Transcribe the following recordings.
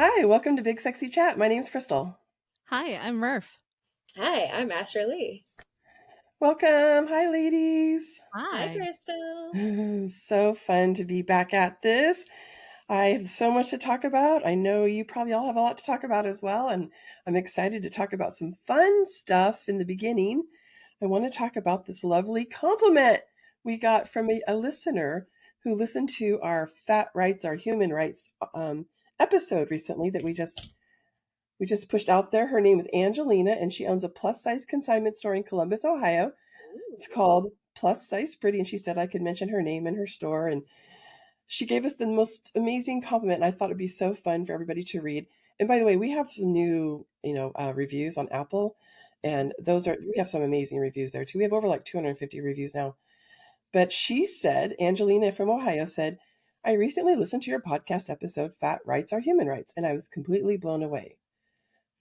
Hi, welcome to Big Sexy Chat. My name's Crystal. Hi, I'm Merf. Hi, I'm Asherlee. Welcome. Hi, ladies. Hi, Hi. Crystal. So fun to be back at this. I have so much to talk about. I know you probably all have a lot to talk about as well, and I'm excited to talk about some fun stuff in the beginning. I want to talk about this lovely compliment we got from a listener who listened to our Fat Rights, Our Human Rights episode recently that we just pushed out there. Her name is Angelina, and she owns a plus size consignment store in Columbus, Ohio. It's Ooh. called Plus Size Pretty, and she said I could mention her name and her store. And she gave us the most amazing compliment. And I thought it'd be so fun for everybody to read. And by the way, we have some new, reviews on Apple, and we have some amazing reviews there too. We have over like 250 reviews now. But she said, Angelina from Ohio said, I recently listened to your podcast episode, Fat Rights Are Human Rights, and I was completely blown away.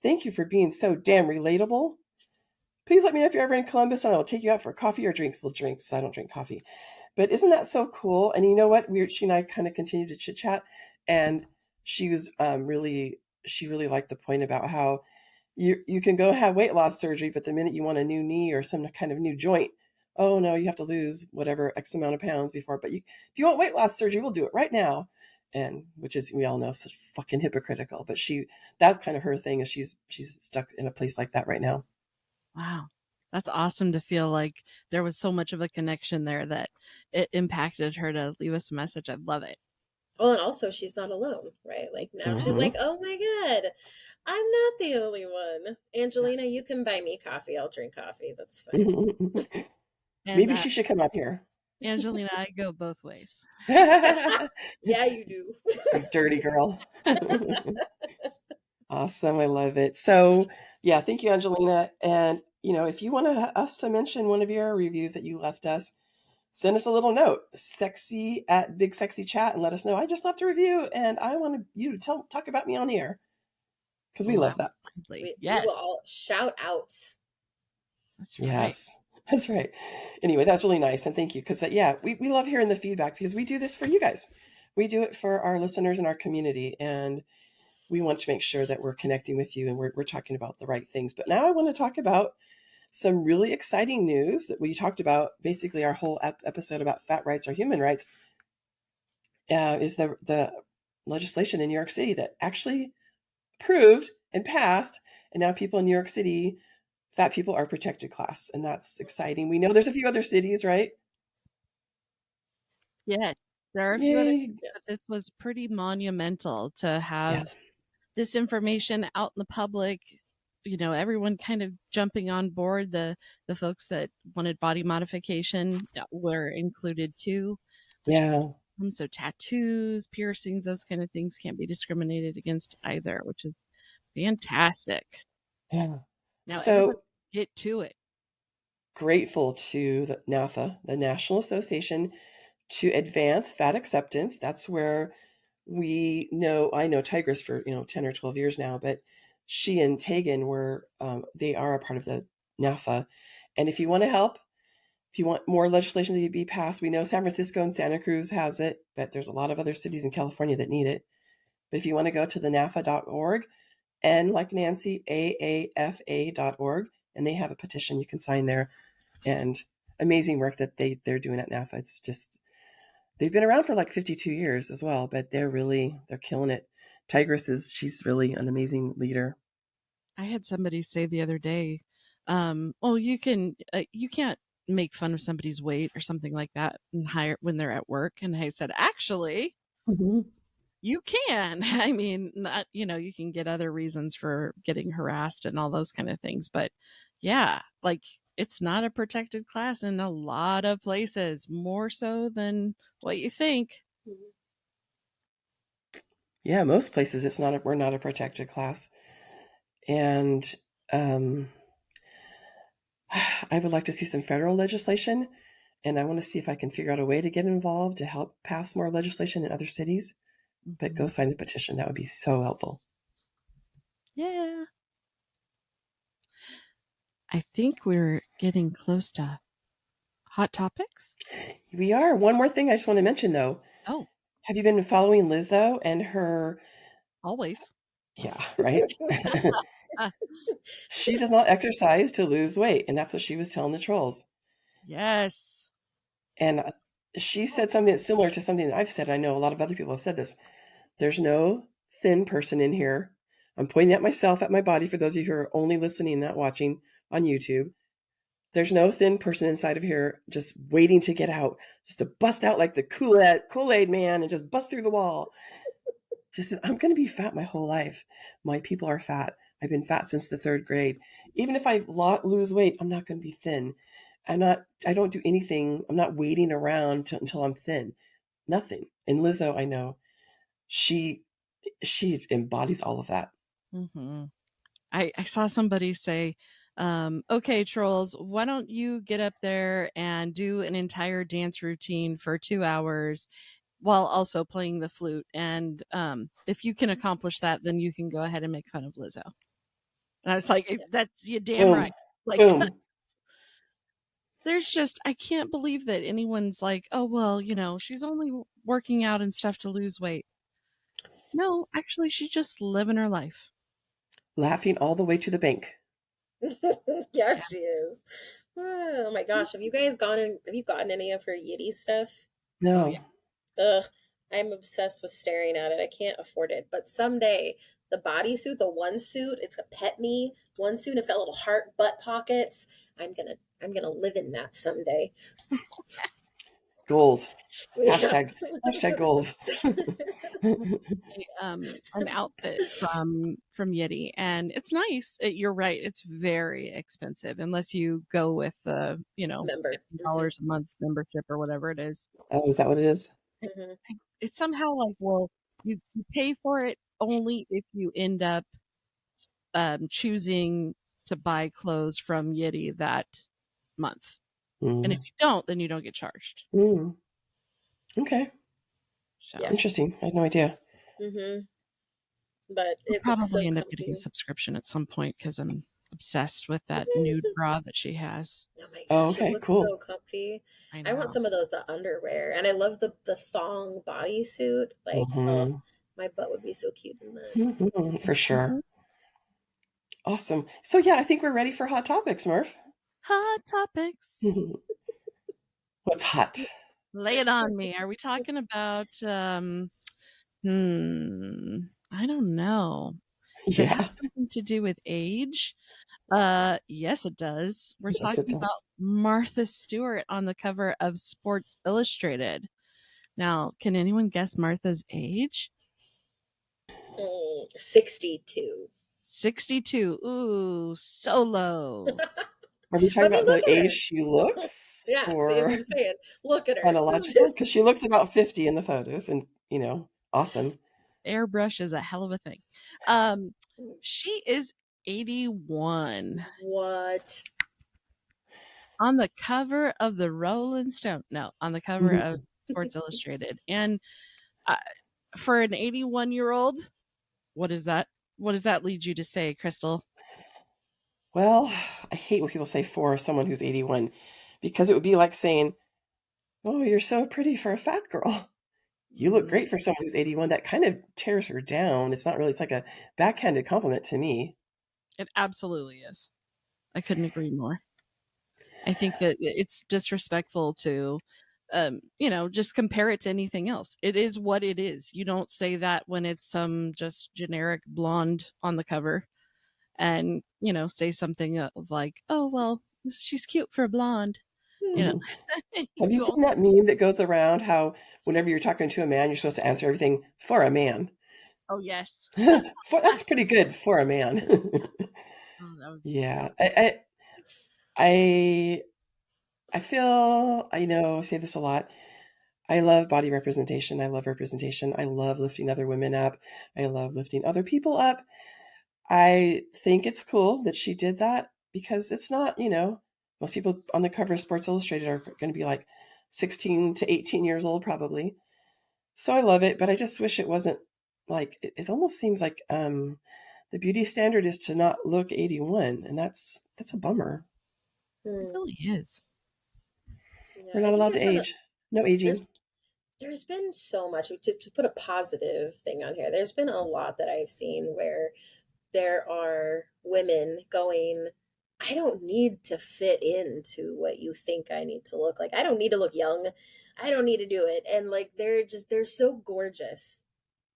Thank you for being so damn relatable. Please let me know if you're ever in Columbus and I'll take you out for coffee or drinks. Well, drinks. I don't drink coffee. But isn't that so cool? And you know what? She and I kind of continued to chit chat, and she was she really liked the point about how you can go have weight loss surgery, but the minute you want a new knee or some kind of new joint, oh no, you have to lose whatever X amount of pounds before. But if you want weight loss surgery, we'll do it right now. And which is, we all know, such fucking hypocritical. But that's kind of her thing, is she's stuck in a place like that right now. Wow. That's awesome to feel like there was so much of a connection there that it impacted her to leave us a message. I love it. Well, and also she's not alone, right? Like now she's Mhm. like, oh my God, I'm not the only one. Angelina, you can buy me coffee. I'll drink coffee. That's fine. And Maybe she should come up here. Angelina, I go both ways. Yeah, you do. You dirty girl. Awesome. I love it. So, yeah, thank you, Angelina. And, if you want us to mention one of your reviews that you left us, send us a little note, sexy at BigSexyChat, and let us know. I just left a review and I want you to talk about me on the air because we Wow. love that. We will Yes, all shout out. that's right. Yes, that's right. Anyway, that's really nice. And thank you. Because, yeah, we love hearing the feedback because we do this for you guys. We do it for our listeners and our community. And we want to make sure that we're connecting with you and we're talking about the right things. But now I want to talk about some really exciting news that we talked about. Basically, our whole episode about fat rights or human rights is the legislation in New York City that actually approved and passed. And now people in New York City, fat people are protected class. And that's exciting. We know there's a few other cities, right? Yes, there are a few other, Yay. but Yes. this was pretty monumental to Yeah. have this information out in the public. Everyone kind of jumping on board. The folks that wanted body modification were included too, which Yeah. so tattoos, piercings, those kind of things can't be discriminated against either, which is fantastic. Yeah. Now everybody So get to it. grateful to the NAFA, the National Association to Advance Fat Acceptance. That's where I know Tigress for 10 or 12 years now, but she and Tegan they are a part of the NAFA. And if you want to help, if you want more legislation to be passed, we know San Francisco and Santa Cruz has it, but there's a lot of other cities in California that need it. But if you want to go to the NAFA.org, and like Nancy, AAFA.org, and they have a petition you can sign there. And amazing work that they're doing at NAFA. It's just, they've been around for like 52 years as well, but they're killing it. She's really an amazing leader. I had somebody say the other day, well, you can't make fun of somebody's weight or something like that and hire when they're at work. And I said, actually, Mhm. you can. I mean, not, you can get other reasons for getting harassed and all those kind of things. But yeah, like it's not a protected class in a lot of places, more so than what you think. Mhm. Yeah, most places we're not a protected class. And um, I would like to see some federal legislation, and I want to see if I can figure out a way to get involved to help pass more legislation in other cities. But go Mhm. sign the petition. That would be so helpful. Yeah. I think we're getting close to hot topics. We are. One more thing I just want to mention though. Oh, Have you been following Lizzo and her always. Yeah, right? She does not exercise to lose weight. And that's what she was telling the trolls. Yes. And she said something that's similar to something that I've said. I know a lot of other people have said this. There's no thin person in here. I'm pointing at myself, at my body, for those of you who are only listening, not watching on YouTube. There's no thin person inside of here just waiting to get out, just to bust out like the Kool-Aid man and just bust through the wall. Just I'm going to be fat my whole life. My people are fat. I've been fat since the 3rd grade. Even if I lose weight, I'm not going to be thin. I don't do anything. I'm not waiting around until I'm thin. Nothing. And Lizzo, I know, she embodies all of that. Mm-hmm. I saw somebody say, okay, trolls, why don't you get up there and do an entire dance routine for 2 hours while also playing the flute? And if you can accomplish that, then you can go ahead and make fun of Lizzo. And I was like, that's you damn Boom. right. Like, Boom. there's just, I can't believe that anyone's like, oh, well, she's only working out and stuff to lose weight. No, actually, she's just living her life. Laughing all the way to the bank. Yeah, she is. Oh my gosh, have you gotten any of her Yitty stuff? No. Oh, yeah. Ugh, I'm obsessed with staring at it. I can't afford it. But someday, the bodysuit, the one suit, it's a pet me one suit. It's got little heart butt pockets. I'm gonna live in that someday. Goals. Yeah. Hashtag goals. An outfit from Yeti, and it's nice. You're right, it's very expensive unless you go with the Member. $50 a month membership or whatever it is. Oh, is that what it is? Mm-hmm. It's somehow like, well, you pay for it only if you end up choosing to buy clothes from Yeti that month. And if you don't, then you don't get charged. Okay. So Yeah. Interesting. I had no idea. Mm-hmm. But I'll it looks so probably end up comfy. getting a subscription at some point because I'm obsessed with that nude bra that she has. Oh my gosh, okay, it looks cool. so comfy. I I want some of those, the underwear. And I love the thong bodysuit. Like, oh, my butt would be so cute in that. For sure. Awesome. So yeah, I think we're ready for hot topics, Merf. Hot topics. What's hot? Lay it on me. Are we talking about I don't know. Does it have something to do with age? Yes, it does. We're talking about Martha Stewart on the cover of Sports Illustrated. Now, can anyone guess Martha's age? 62. 62. Ooh, so low. Are we talking about the age she looks? Yeah, or see, as I'm saying, look at her. chronological? Because she looks about 50 in the photos, and awesome. Airbrush is a hell of a thing. She is 81. What? On the cover of the Rolling Stone. No, on the cover of Sports Illustrated. And for an 81-year-old, what does that lead you to say, Crystal? Well, I hate when people say for someone who's 81, because it would be like saying, oh, you're so pretty for a fat girl. You look great for someone who's 81. That kind of tears her down. It's not really, it's like a backhanded compliment to me. It absolutely is. I couldn't agree more. I think that it's disrespectful to, just compare it to anything else. It is what it is. You don't say that when it's some just generic blonde on the cover and, say something like, oh, well, she's cute for a blonde. Have you seen that meme that goes around how whenever you're talking to a man, you're supposed to answer everything for a man? Oh, yes. That's pretty good for a man. Yeah. I feel, I say this a lot. I love body representation. I love representation. I love lifting other women up. I love lifting other people up. I think it's cool that she did that because it's not, most people on the cover of Sports Illustrated are going to be like 16 to 18 years old probably. So I love it, but I just wish it wasn't like, it almost seems like the beauty standard is to not look 81, and that's a bummer. It really is. Yeah, We're not allowed to age. No aging. there's been so much to put a positive thing on here. There's been a lot that I've seen where there are women going, I don't need to fit into what you think I need to look like. I don't need to look young. I don't need to do it. And like they're so gorgeous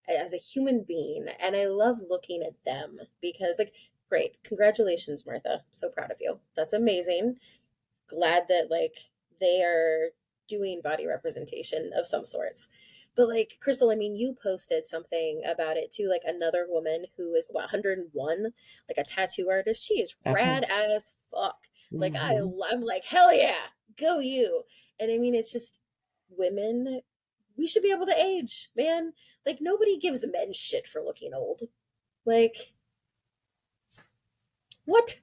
as a human being. And I love looking at them because like great. Congratulations, Martha. So proud of you. That's amazing. Glad that like they are doing body representation of some sorts. But like Crystal, I mean, you posted something about it too, like another woman who is what 101, like a tattoo artist. She is Uh-huh. rad as fuck. Like Mm-hmm. I'm like, hell yeah, go you. And I mean, it's just women, we should be able to age, man. Like nobody gives men shit for looking old. Like, what?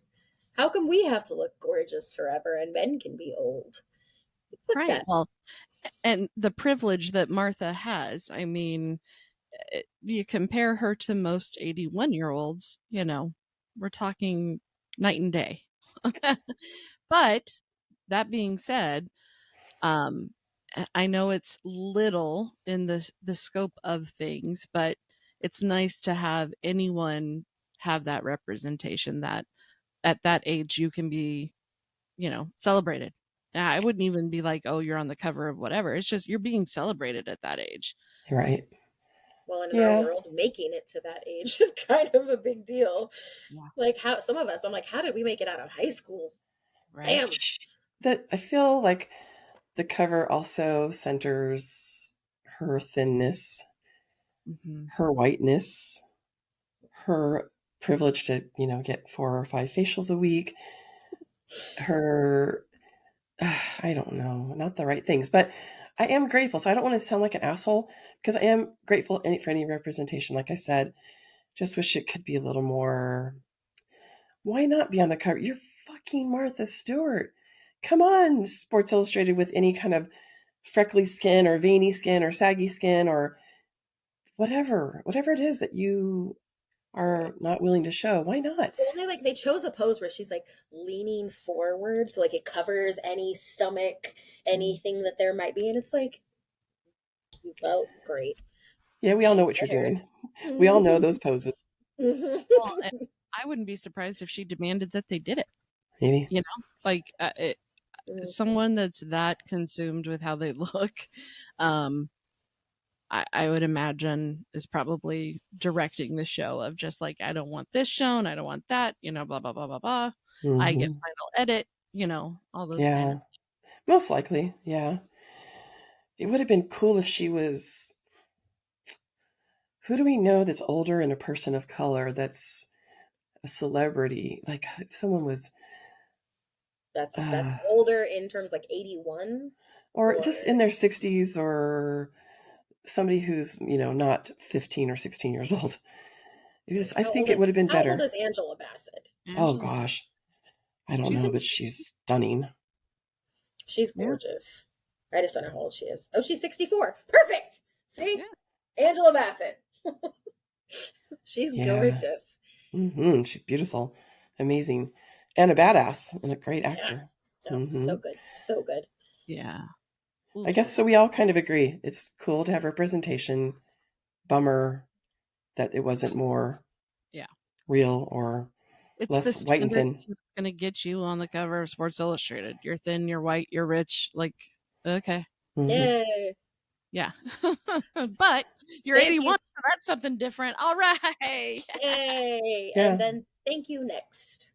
How come we have to look gorgeous forever and men can be old? Fuck Right. that. Well, and the privilege that Martha has, I mean, you compare her to most 81-year-olds, we're talking night and day. But that being said, um, I know it's little in the scope of things, but it's nice to have anyone have that representation that at that age you can be, celebrated. I wouldn't even be like, oh, you're on the cover of whatever. It's just you're being celebrated at that age. Right. Well, and in our Yeah. world, making it to that age is kind of a big deal. Yeah. Like how some of us, I'm like, how did we make it out of high school? Right. Damn. That I feel like the cover also centers her thinness, Mm-hmm. her whiteness, her privilege to, get 4 or 5 facials a week, her, I don't know, not the right things, but I am grateful. So I don't want to sound like an asshole because I am grateful for any representation. Like I said, just wish it could be a little more. Why not be on the cover? You're fucking Martha Stewart. Come on, Sports Illustrated with any kind of freckly skin or veiny skin or saggy skin or whatever it is that you Right. are not willing to show. Why not? Well, they chose a pose where she's like leaning forward, so like it covers any stomach, anything that there might be, and it's like, well, great, Yeah, we all know she's what you're there. doing. We all know those poses. Well, and I wouldn't be surprised if she demanded that they did it. Maybe. Like someone that's that consumed with how they look, um, I would imagine is probably directing the show of just like, I don't want this shown, I don't want that, blah blah blah blah blah. I get Hmm. final edit, all those kind Yeah, of. most likely. Yeah. It would have been cool if she was. Who do we know that's older and a person of color that's a celebrity? Like if someone was, That's uh, older in terms like 81 or or just in their 60s, or somebody who's, not 15 or 16 years old. like I think it would have been how old better. is Angela Bassett? Oh Angela, gosh. I don't she's know, in but she's stunning. She's yeah, gorgeous. I just don't know how old she is. Oh, she's 64. Perfect. See? yeah, Angela Bassett. She's Yeah. gorgeous. She's beautiful. Amazing. And a badass and a great Yeah. actor. Oh, so Hmm. good. So good. yeah. I Oof. guess so. We all kind of agree. It's cool to have representation. Bummer that it wasn't more Yeah. real or It's the less white and standard thin. thing that's gonna get you on the cover of Sports Illustrated. You're thin, you're white, you're rich. Like, okay, Hmm. Yay. yeah, but you're Thank you. 81, so that's something different. All right. Yay. And Yeah. then thank you next.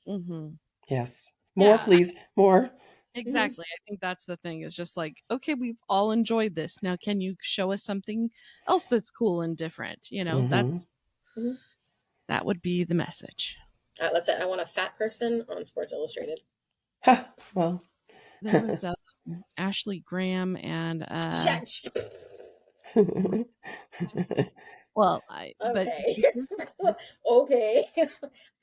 Mm-hmm. Yes. More, Yeah, please. More. Mhm. exactly. I think that's the thing. Is just like, okay, we've all enjoyed this. Now, can you show us something else that's cool and different? Hmm. Mhm. That would be the message. That's it. I want a fat person on Sports Illustrated. Ha. Well. There was Ashley Graham and Shut. well, but Okay. Okay.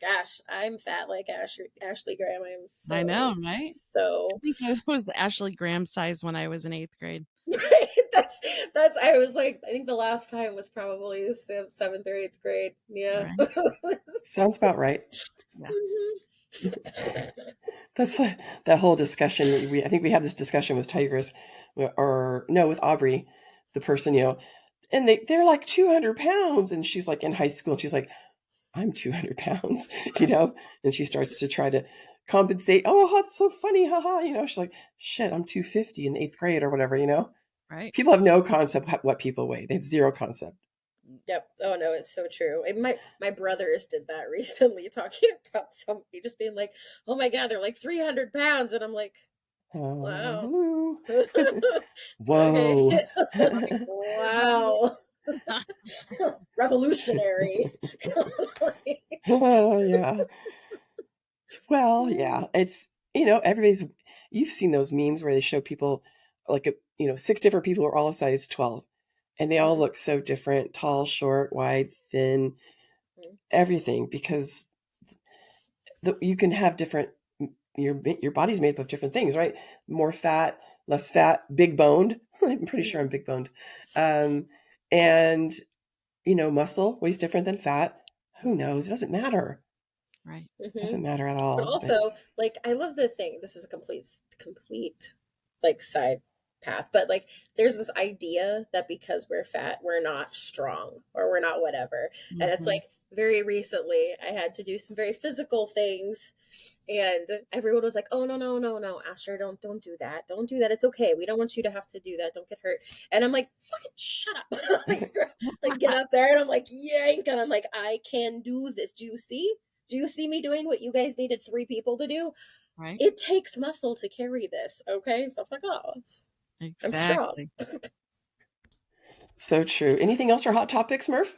Gosh, I'm fat like Ashley Graham. I'm I know, so right? I so think it was Ashley Graham's size when I was in 8th grade. right. That's I was like I think the last time was probably seventh or eighth grade. Yeah. Right? Sounds about right. Yeah. That's that whole discussion. I think we had this discussion with Tigress, or no, with Aubrey. the person, and they're like 200 pounds. And she's like in high school and she's like, I'm 200 pounds, and she starts to try to compensate. Oh, that's so funny. Haha. She's like, shit, I'm 250 in the 8th grade or whatever, Right. People have no concept what people weigh. They have zero concept. Yep. Oh no, it's so true. My brothers did that recently, talking about somebody just being like, "Oh my god, they're like 300 pounds," and I'm like, "Wow, Hello. okay, Whoa. like, wow, revolutionary." Yeah. Well, yeah. It's, you've seen those memes where they show people like, 6 different people are all a size 12 and they all Mhm. look so different, tall, short, wide, thin, Mhm. everything, because you can have different, your body's made up of different things, right? More fat, less fat, big boned. I'm pretty sure I'm big boned. Um, and, muscle weighs different than fat. Who knows? It doesn't matter. Right. It Mhm. doesn't matter at But all. But also, like, I love the thing. This is a complete, like, side path. But like, there's this idea that because we're fat, we're not strong or we're not whatever. And it's Mhm. like very recently, I had to do some very physical things, and everyone was like, "Oh no, no, no, no, Asher, don't do that. Don't do that. It's okay. We don't want you to have to do that. Don't get hurt." And I'm like, "Fucking shut up!" Like, get up there, and I'm like, yank, and I'm like, "I can do this. Do you see? Do you see me doing what you guys needed 3 people to do? Right. It takes muscle to carry this, okay?" So I'm like, "Oh, I'm strong." Exactly. so true. Anything else for hot topics, Murph?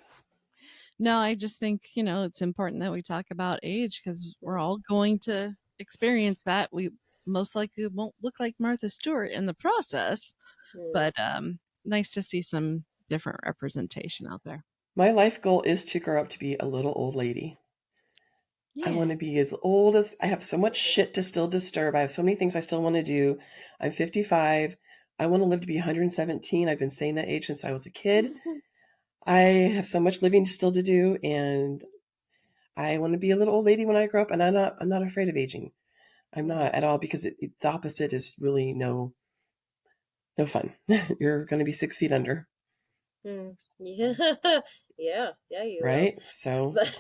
No, I just think, it's important that we talk about age because we're all going to experience that. We most likely won't look like Martha Stewart in the process, Mm. but nice to see some different representation out there. My life goal is to grow up to be a little old lady. I Yeah. want to be as old as I have so much shit to still disturb. I have so many things I still want to do. I'm 55. I want to live to be 117. I've been saying that age since I was a kid. I have so much living still to do, and I want to be a little old lady when I grow up. And I'm not afraid of aging. I'm not at all, because the opposite is really no fun. You're going to be 6 feet under, Mm. Yeah. Yeah, you will. right? So But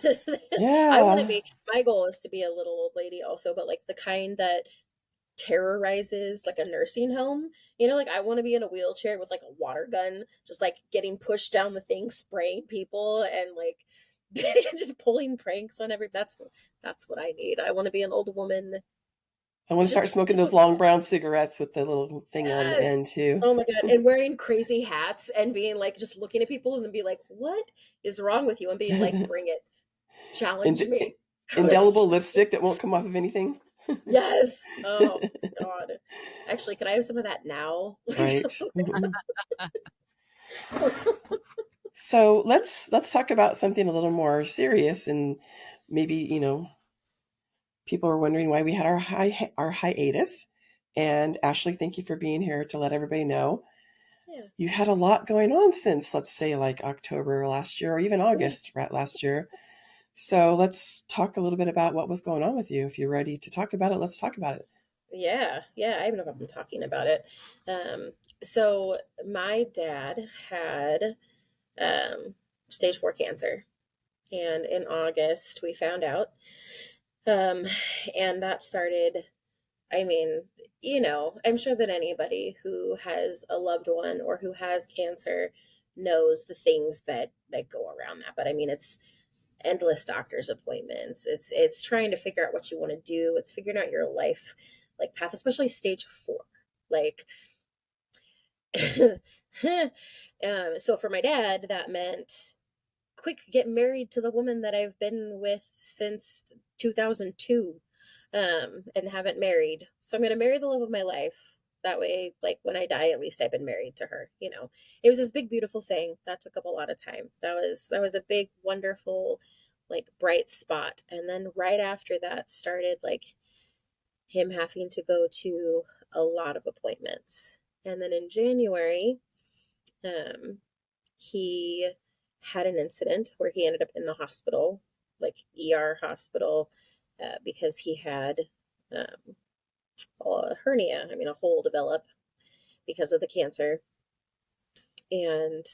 I want to yeah. be, my goal is to be a little old lady also, but like the kind that terrorizes like a nursing home. Like, I want to be in a wheelchair with like a water gun, just like getting pushed down the thing, spraying people, and like just pulling pranks on every. That's what I need. I want to be an old woman. I want to start smoking Just those like long brown cigarettes with the little thing on the yes. end too. Oh my god, and wearing crazy hats and being like just looking at people and then be like, "What is wrong with you?" and being like, "Bring it. Challenge Ind- me." indelible lipstick that won't come off of anything. Yes. Oh god. Actually, could I have some of that now? Right. So let's talk about something a little more serious, and maybe, people are wondering why we had our hiatus. And Ashley, thank you for being here to let everybody know. Yeah. You had a lot going on since, let's say, like October last year or even August right last year. So let's talk a little bit about what was going on with you. If you're ready to talk about it, let's talk about it. Yeah, yeah, I have no problem talking about it. Um, so my dad had um, stage 4 cancer, and in August we found out, um, and that started. I mean, I'm sure that anybody who has a loved one or who has cancer knows the things that go around that. But I mean, it's endless doctor's appointments. It's trying to figure out what you want to do. It's figuring out your life like path, especially stage 4. Like so for my dad, that meant quick get married to the woman that I've been with since 2002, and haven't married. So I'm going to marry the love of my life. That way, like when I die, at least I've been married to her. It was this big, beautiful thing that took up a lot of time. That was a big, wonderful, like bright spot. And then right after that started like him having to go to a lot of appointments. And then in January, um, he had an incident where he ended up in the hospital, like ER hospital, because he had a hernia. I mean, a hole develop because of the cancer. And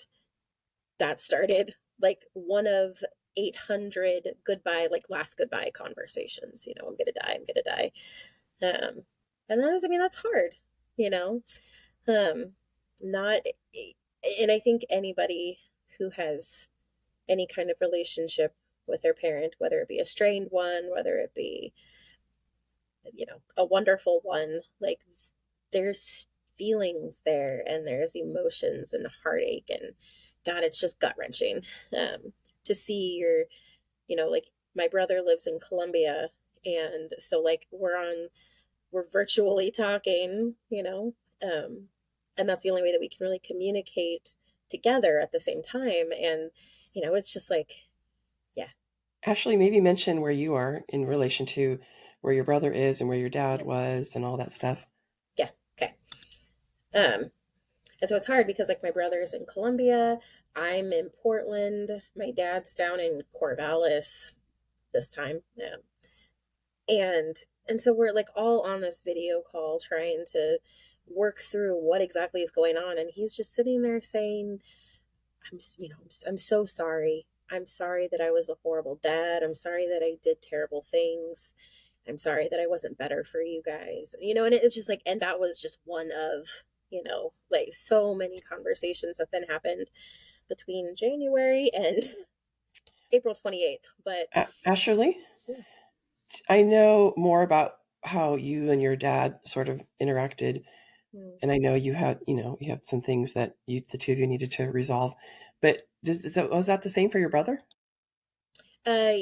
that started like one of 800 goodbye, like last goodbye conversations. You know, I'm gonna die, I'm gonna die. And that was, I mean, that's hard, you know. Not, and I think anybody who has any kind of relationship with their parent, whether it be a strained one, whether it be, you know, a wonderful one, like there's feelings there and there's emotions and heartache, and God, it's just gut wrenching to see your, you know, like my brother lives in Colombia, and so like we're virtually talking, you know, and that's the only way that we can really communicate together at the same time. And you know, it's just like, yeah. Ashley, maybe mention where you are in relation to where your brother is and where your dad Yeah. was and all that stuff. Yeah. Okay. Um, and so it's hard because like my brother's in Colombia, I'm in Portland, my dad's down in Corvallis this time. And and so we're like all on this video call trying to work through what exactly is going on, and he's just sitting there saying, you know, I'm so sorry. I'm sorry that I was a horrible dad. I'm sorry that I did terrible things. I'm sorry that I wasn't better for you guys. You know, and it's just like, and that was just one of, you know, like so many conversations that then happened between January and April 28th. But Asherlee, yeah. I know more about how you and your dad sort of interacted, Mm. and I know you had, you had some things that the two of you needed to resolve. But was that the same for your brother? Uh,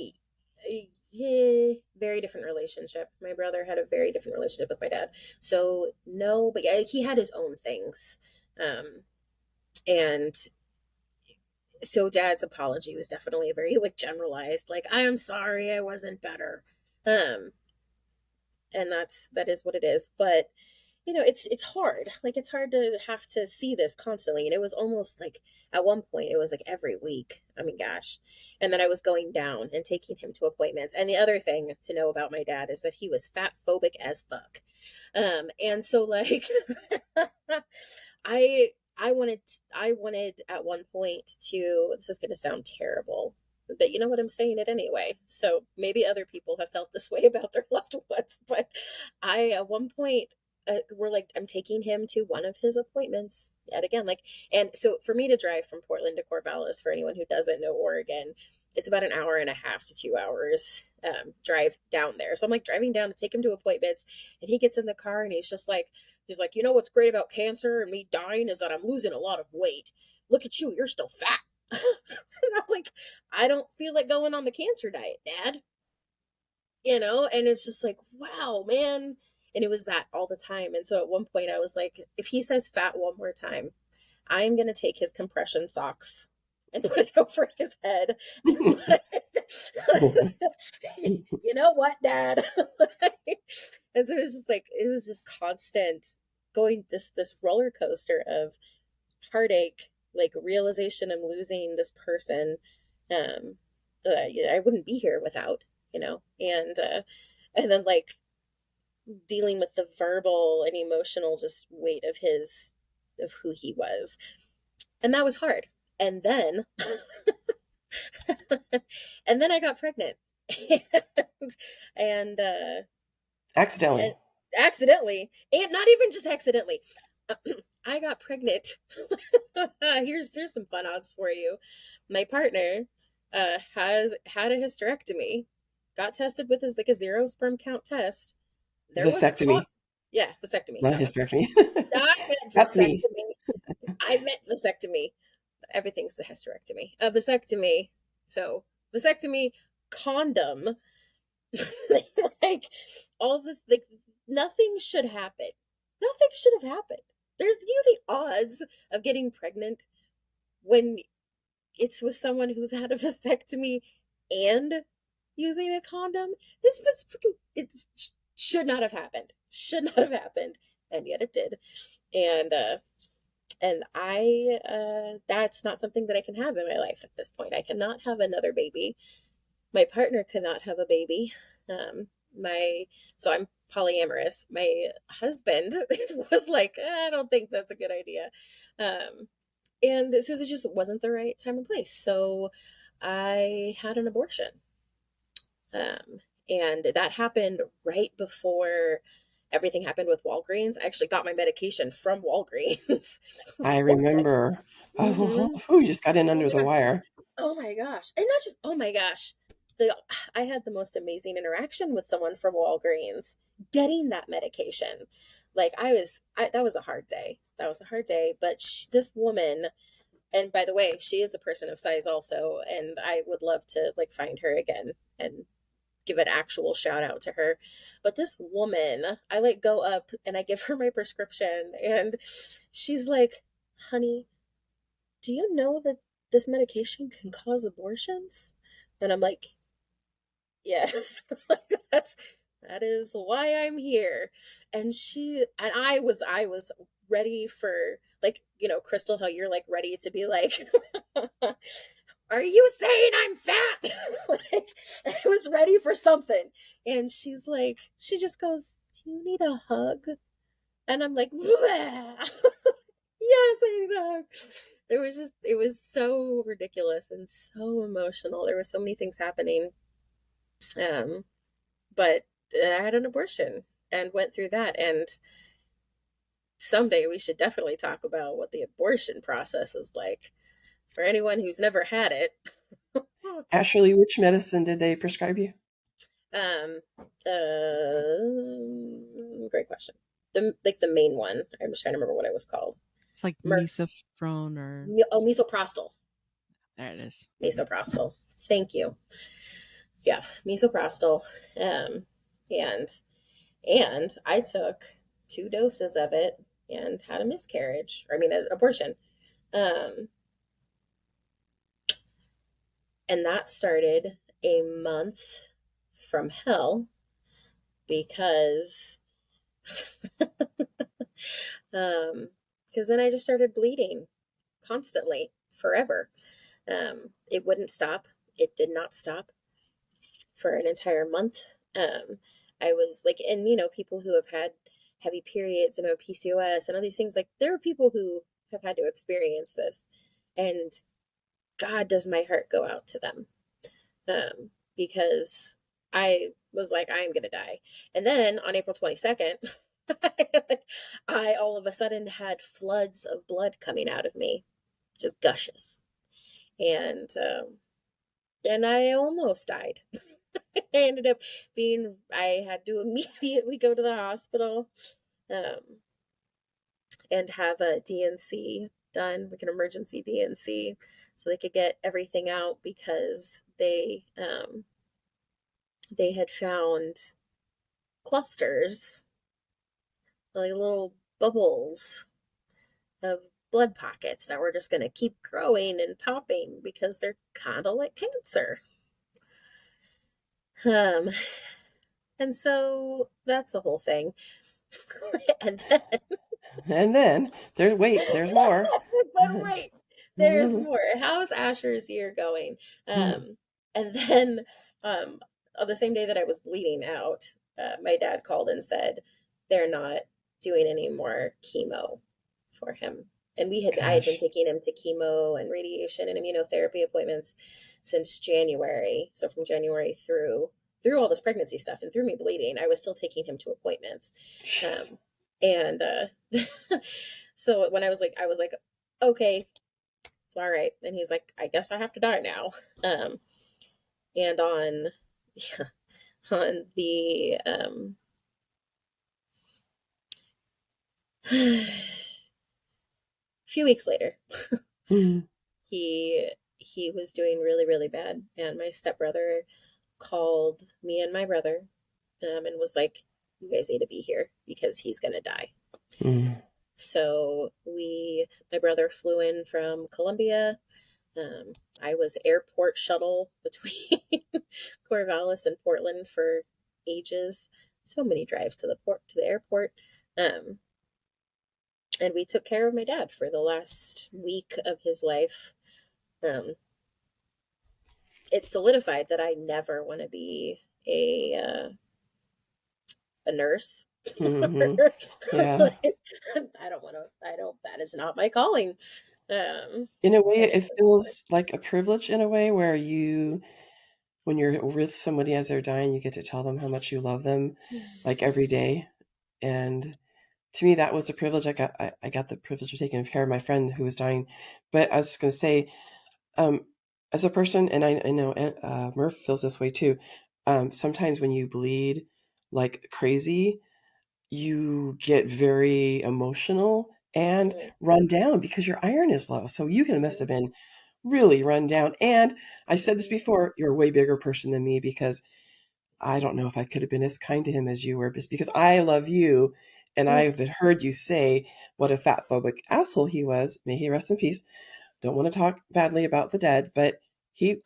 yeah, very different relationship. My brother had a very different relationship with my dad. So no, but yeah, he had his own things. And so dad's apology was definitely a very like generalized, like, I am sorry I wasn't better. Um, and that is what it is. But you know, it's hard. Like it's hard to have to see this constantly. And it was almost like at one point it was like every week. I mean, gosh. And then I was going down and taking him to appointments. And the other thing to know about my dad is that he was fat phobic as fuck. And so like I I wanted at one point to, this is gonna sound terrible, but you know what, I'm saying it anyway. So maybe other people have felt this way about their loved ones, but I at one point we're like, I'm taking him to one of his appointments yet again. Like, and so for me to drive from Portland to Corvallis, for anyone who doesn't know Oregon, it's about an hour and a half to 2 hours drive down there. So I'm like driving down to take him to appointments, and he gets in the car and he's like, you know what's great about cancer and me dying is that I'm losing a lot of weight. Look at you, you're still fat. And I'm like, I don't feel like going on the cancer diet, Dad. You know, and it's just like, wow, man. And it was that all the time. And so at one point I was like, if he says fat one more time, I'm going to take his compression socks and put it over his head. You know what, Dad? And so it was just constant going this roller coaster of heartache, like realization I'm losing this person I wouldn't be here without, you know, and then like dealing with the verbal and emotional just weight of who he was. And that was hard. And then and then I got pregnant. and Accidentally. and accidentally, and not even just accidentally. I got pregnant. Here's some fun odds for you. My partner has had a hysterectomy, got tested with his like a 0 sperm count test. There was Vasectomy. Yeah, vasectomy. Not hysterectomy. I meant That's me. vasectomy. I meant vasectomy. Everything's a hysterectomy. A vasectomy. So vasectomy, condom, like all the like nothing should happen. Nothing should have happened. There's, you know, the odds of getting pregnant when it's with someone who's had a vasectomy and using a condom. This was freaking, it should not have happened. Should not have happened. And yet it did. And I that's not something that I can have in my life at this point. I cannot have another baby. My partner cannot have a baby. So I'm polyamorous. My husband was like, I don't think that's a good idea. And it just wasn't the right time and place. So I had an abortion. And that happened right before everything happened with Walgreens. I actually got my medication from Walgreens I for it. remember. Mm-hmm. Who just got in Oh under my the gosh. wire? Oh my gosh. And not just, oh my gosh. The I had the most amazing interaction with someone from Walgreens getting that medication. Like that was a hard day. That was a hard day. But this woman, and by the way, she is a person of size also, and I would love to like find her again and give an actual shout out to her. But this woman, I like go up and I give her my prescription, and she's like, "Honey, do you know that this medication can cause abortions?" And I'm like, "Yes." That is why I'm here. And I was ready for, like, Crystal, how you're like ready to be like, "Are you saying I'm fat?" Like, I was ready for something. And she just goes, "Do you need a hug?" And I'm like, "Yes, I need a hug." It was so ridiculous and so emotional. There were so many things happening. Um, but I had an abortion and went through that. And someday we should definitely talk about what the abortion process is like for anyone who's never had it. Asherlee, which medicine did they prescribe you? Um, Great question. The main one. I'm just trying to remember what it was called. It's like Merf. misoprostol or Misoprostol. there it is. Misoprostol. Thank you. Yeah, misoprostol. Um, and and I took 2 doses of it and had a miscarriage. Or I mean, an abortion. Um, and that started a month from hell because because then I just started bleeding constantly forever. It wouldn't stop. It did not stop for an entire month. I was like, and people who have had heavy periods and PCOS and all these things, like there are people who have had to experience this, and God, does my heart go out to them, because I was like, I am gonna die. And then on April 22nd, I all of a sudden had floods of blood coming out of me, just gushes, and I almost died. I ended up I had to immediately go to the hospital, um, and have a DNC done, like an emergency DNC, so they could get everything out because they had found clusters, like little bubbles of blood pockets that were just going to keep growing and popping because they're kind of like cancer. Um, and so that's a whole thing. And then, And then there's more. but wait, there's more. How's Asher's year going? And then, on the same day that I was bleeding out, my dad called and said they're not doing any more chemo for him. And I had been Gosh. taking him to chemo and radiation and immunotherapy appointments since January. So from January through all this pregnancy stuff and through me bleeding, I was still taking him to appointments. Jeez. And so when I was like, okay, all right. And he's like, I guess I have to die now. And on on the few weeks later, Mhm. he was doing really, really bad, and my stepbrother called me and my brother, and was like, "You guys need to be here because he's gonna die." Mhm. So my brother flew in from Colombia. I was airport shuttle between Corvallis and Portland for ages. So many drives to the airport. And we took care of my dad for the last week of his life. Um, it solidified that I never want to be a nurse. Mhm. Yeah. I don't want to. I don't. That is not my calling. In a way, and it feels like a privilege in a way where when you're with somebody as they're dying, you get to tell them how much you love them, like every day. And to me, that was a privilege. I got the privilege of taking care of my friend who was dying. But I was just going to say, um, as a person, and I know Merf feels this way too. Sometimes when you bleed like crazy, you get very emotional and run down because your iron is low. So you must have been really run down. And I said this before, you're a way bigger person than me because I don't know if I could have been as kind to him as you were, just because I love you. And I've heard you say what a fat phobic asshole he was. May he rest in peace. Don't want to talk badly about the dead, but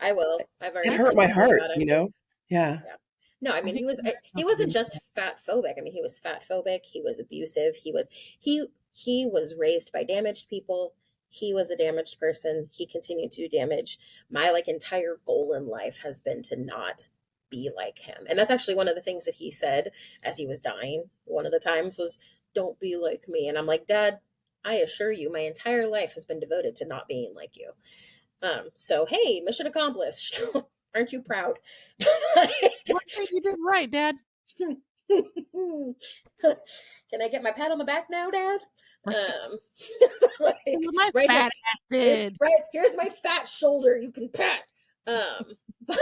I will. I've it already hurt talked my badly heart, about him. you know? Yeah. Yeah. No, I I mean think he wasn't just fat phobic. I mean he was fat phobic. He was abusive. He was raised by damaged people. He was a damaged person. He continued to do damage. My like entire goal in life has been to not be like him. And that's actually one of the things that he said as he was dying. One of the times was, "Don't be like me." And I'm like, "Dad, I assure you, my entire life has been devoted to not being like you." So hey, mission accomplished. Aren't you proud? one thing you did right, Dad. Can I get my pat on the back now, Dad? Like, My right here. fat ass did. Here's my fat shoulder you can pat. But,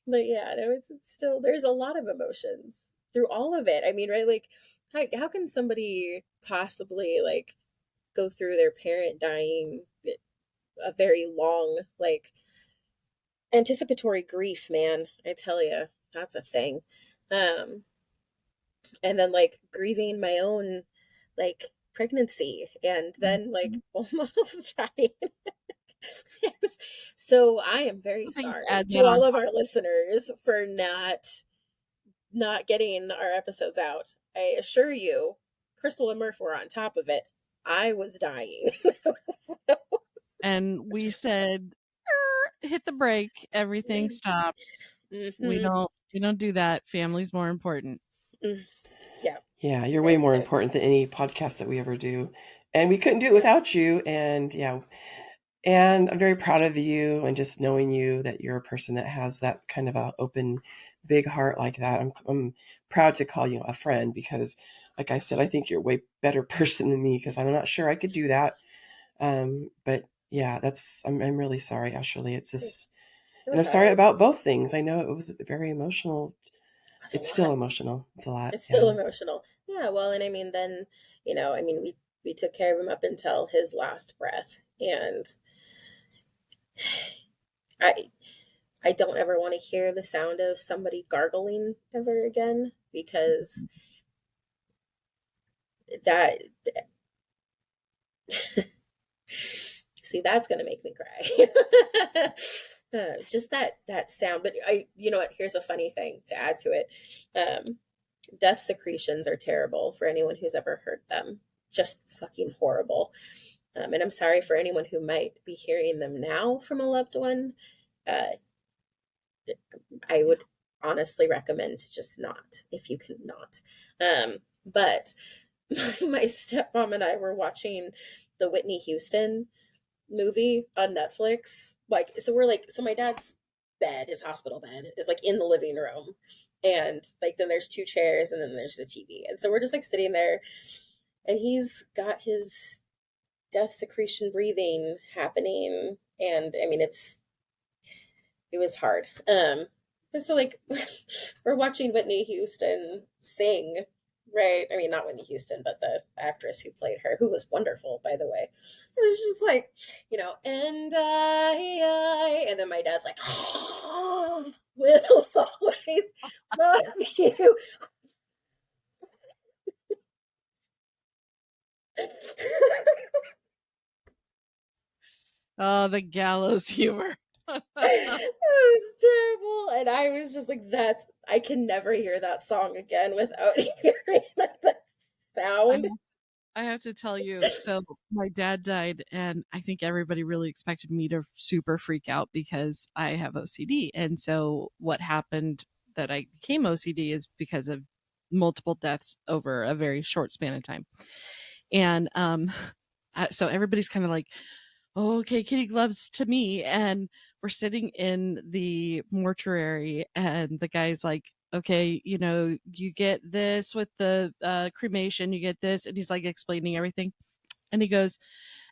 but yeah, no, it's still, there's a lot of emotions through all of it. I mean, right? Like, how can somebody possibly like go through their parent dying a very long, like, anticipatory grief, man? I tell you, that's a thing. Um, and then like grieving my own like pregnancy and then like almost dying. So I am very sorry Add to that on. all of our listeners for not getting our episodes out. I assure you, Crystal and Murph were on top of it. I was dying. And we said, hit the brake, everything stops. We don't do that. Family's more important. Yeah. Yeah, you're way more important than any podcast that we ever do. And we couldn't do it without you. And yeah, and I'm very proud of you and just knowing you that you're a person that has that kind of a open, big heart like that. I'm proud to call you a friend because, like I said, I think you're a way better person than me because I'm not sure I could do that. But yeah, I'm really sorry, Asherlee. It's just, and I'm sorry about both things. I know it was very emotional. It's still emotional. It's a lot. It's still emotional. Yeah, well, and I mean, then, I mean, we took care of him up until his last breath. And I don't ever want to hear the sound of somebody gargling ever again because that see, that's going to make me cry. Just that sound. But you know what, here's a funny thing to add to it. Death secretions are terrible for anyone who's ever heard them. Just fucking horrible. And I'm sorry for anyone who might be hearing them now from a loved one. I would honestly recommend to just not, if you can not. But my stepmom and I were watching the Whitney Houston movie on Netflix. So my dad's bed, his hospital bed, is like in the living room. And like then there's two chairs and then there's the TV. And so we're just like sitting there and he's got his death secretion breathing happening. And I mean it was hard. And so like we're watching Whitney Houston sing, right? I mean, not Whitney Houston, but the actress who played her, who was wonderful, by the way. It was just like, and then my dad's like, oh, will always love you. Oh, the gallows humor. It was terrible. And I was just like, I can never hear that song again without hearing that sound. I have to tell you, so my dad died, and I think everybody really expected me to super freak out because I have OCD. And so what happened that I became OCD is because of multiple deaths over a very short span of time. And so everybody's kind of like, oh, okay, kitty gloves to me. And we're sitting in the mortuary, and the guy's like, okay, you get this with the cremation, you get this. And he's like explaining everything. And he goes,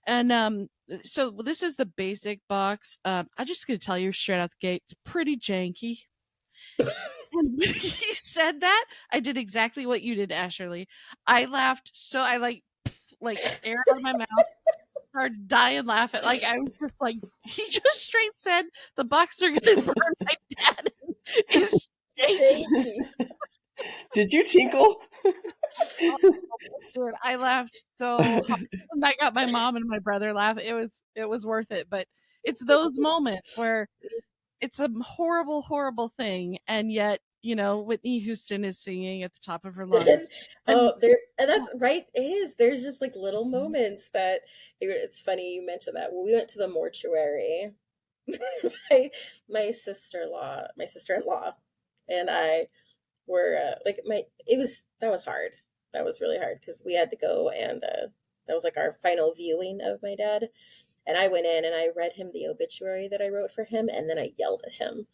and so this is the basic box. I'm just going to tell you straight out the gate, it's pretty janky. And when he said that, I did exactly what you did, Asherlee. I laughed, so I like air out of my mouth, started dying laughing. Like, I was just like, he just straight said the box are gonna burn my dad is janky. Did you tinkle? Oh, dude, I laughed so hard. And I got my mom and my brother laughing. It was worth it. But it's those moments where it's a horrible, horrible thing, and yet, Whitney Houston is singing at the top of her lungs. And that's right. It is. There's just like little moments that it's funny you mentioned that. When we went to the mortuary, my sister-in-law, and I were that was hard. That was really hard because we had to go, and that was like our final viewing of my dad. And I went in and I read him the obituary that I wrote for him, and then I yelled at him.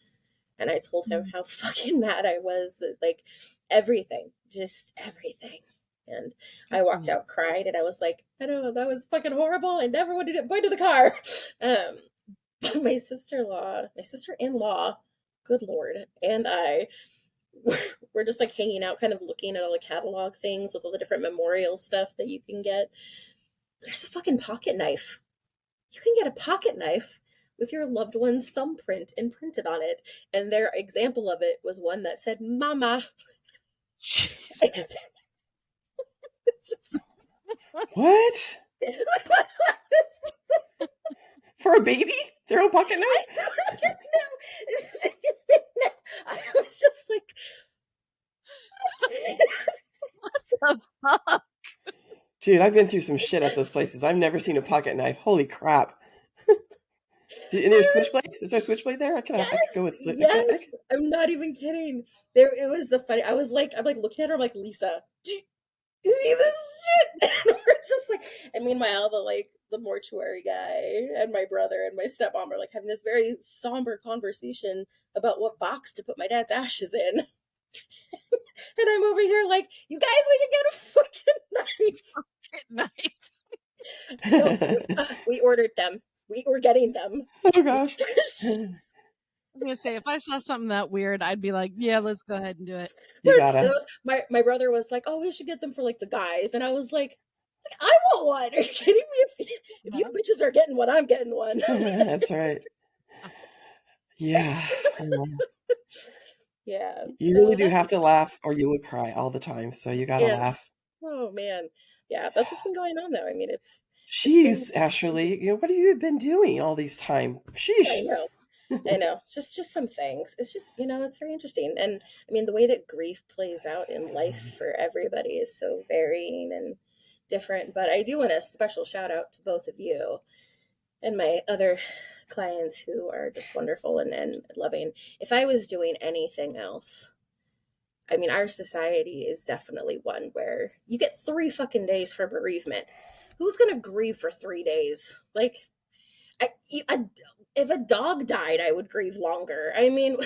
And I told him how fucking mad I was, like everything, just everything. And I walked out, cried, and I was like, I don't know, that was fucking horrible. I never wanted to go to the car. But my sister-in-law, good Lord, and I we're just like hanging out, kind of looking at all the catalog things with all the different memorial stuff that you can get. There's a fucking pocket knife. You can get a pocket knife with your loved one's thumbprint imprinted on it. And their example of it was one that said, Mama. What? For a baby? Their own pocket knife? No. I was just like, what the fuck? Dude, I've been through some shit at those places. I've never seen a pocket knife. Holy crap. And there's a switchblade? Is there a switchblade there? I could go with switchblade. Yes, I'm not even kidding. It was the funny. I'm like looking at her, I'm like, Lisa, do you see this shit? And we're just like, and meanwhile, the mortuary guy and my brother and my stepmom are like having this very somber conversation about what box to put my dad's ashes in. And I'm over here like, you guys, we can get a fucking knife. No, we ordered them. We were getting them. Oh gosh. I was gonna say, if I saw something that weird, I'd be like, yeah, let's go ahead and do it. You gotta. My brother was like, oh, we should get them for like the guys. And I was like, I want one. Are you kidding me? If you bitches are getting one, I'm getting one. That's right. Yeah. Yeah. You really do have to laugh or you would cry all the time. So you gotta laugh. Oh man. Yeah, that's what's been going on though. I mean, Jeez, Asherlee, what have you been doing all these time? Sheesh. I know. Just some things. It's just, it's very interesting. And I mean, the way that grief plays out in life for everybody is so varying and different. But I do want a special shout out to both of you and my other clients who are just wonderful and loving. If I was doing anything else, I mean, our society is definitely one where you get 3 fucking days for bereavement. Who's going to grieve for 3 days? Like, if a dog died, I would grieve longer. I mean,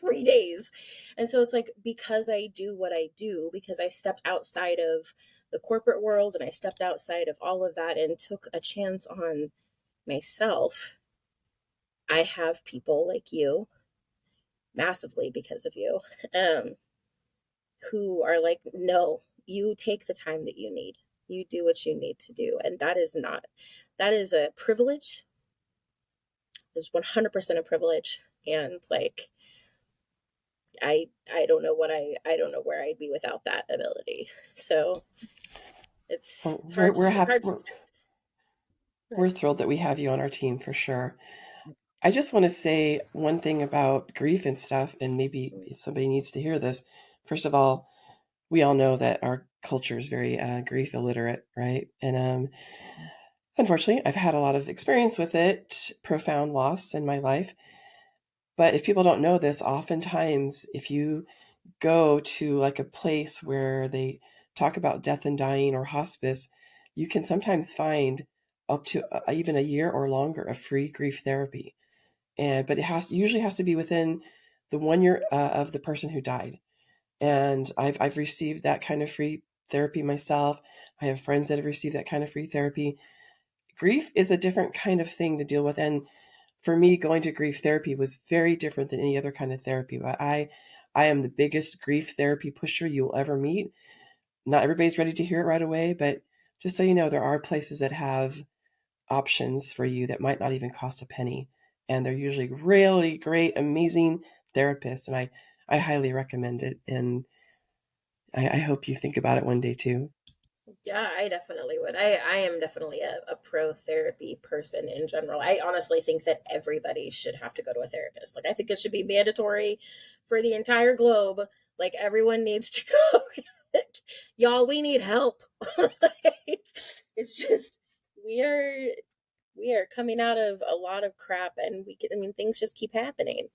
3 days. And so it's like, because I do what I do, because I stepped outside of the corporate world and I stepped outside of all of that and took a chance on myself, I have people like you, massively because of you, who are like, no, you take the time that you need. You do what you need to do. And that is a privilege. It's 100% a privilege. And like, I don't know I don't know where I'd be without that ability. So it's hard. We're thrilled that we have you on our team for sure. I just want to say one thing about grief and stuff, and maybe if somebody needs to hear this. First of all, we all know that our culture is very grief illiterate, right? And unfortunately, I've had a lot of experience with it, profound loss in my life. But if people don't know this, oftentimes if you go to like a place where they talk about death and dying or hospice, you can sometimes find up to even a year or longer of free grief therapy. But it usually has to be within the 1 year of the person who died. And I've received that kind of free therapy myself. I have friends that have received that kind of free therapy. Grief is a different kind of thing to deal with, and for me, going to grief therapy was very different than any other kind of therapy. But I am the biggest grief therapy pusher you'll ever meet. Not everybody's ready to hear it right away, but just so you know, there are places that have options for you that might not even cost a penny. And they're usually really great, amazing therapists. And I highly recommend it. And I hope you think about it one day too. Yeah, I definitely would. I am definitely a pro therapy person in general. I honestly think that everybody should have to go to a therapist. Like, I think it should be mandatory for the entire globe. Like, everyone needs to go. Y'all, we need help. It's just, we are coming out of a lot of crap, and things just keep happening.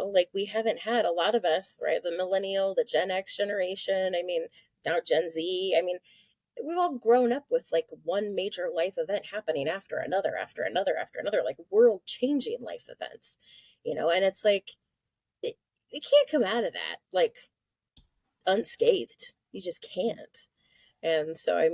Like, we haven't had, a lot of us, right? The millennial, the Gen X generation, now Gen Z. We've all grown up with like one major life event happening after another, like world changing life events, and it's like, it can't come out of that like unscathed. You just can't. And so, I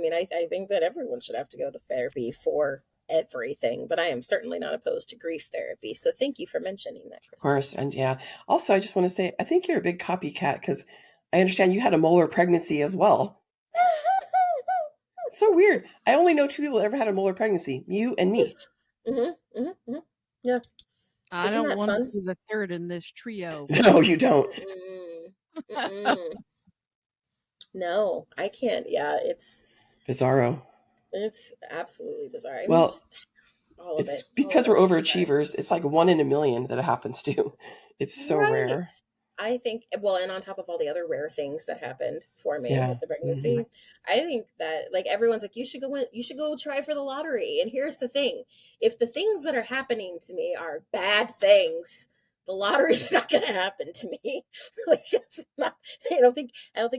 think that everyone should have to go to therapy for everything, but I am certainly not opposed to grief therapy. So thank you for mentioning that, Of Crystal. course. And yeah, also, I just want to say, I think you're a big copycat because I understand you had a molar pregnancy as well. It's so weird. I only know 2 people that ever had a molar pregnancy, you and me. Yeah. I Isn't don't that want to fun? be the third in this trio. No, you don't. No, I can't. Yeah, it's Bizarro. absolutely bizarre. Well, Just all of it's it. All of because it we're is bizarre. overachievers. It's like 1 in a million that it happens to. It's so Right. rare. I think, well, and on top of all the other rare things that happened for me Yeah. with the Mm-hmm. pregnancy, I think that like everyone's like, you should go try for the lottery. And here's the thing: if the things that are happening to me are bad things, the lottery's not going to happen to me. Like, it's not. I don't think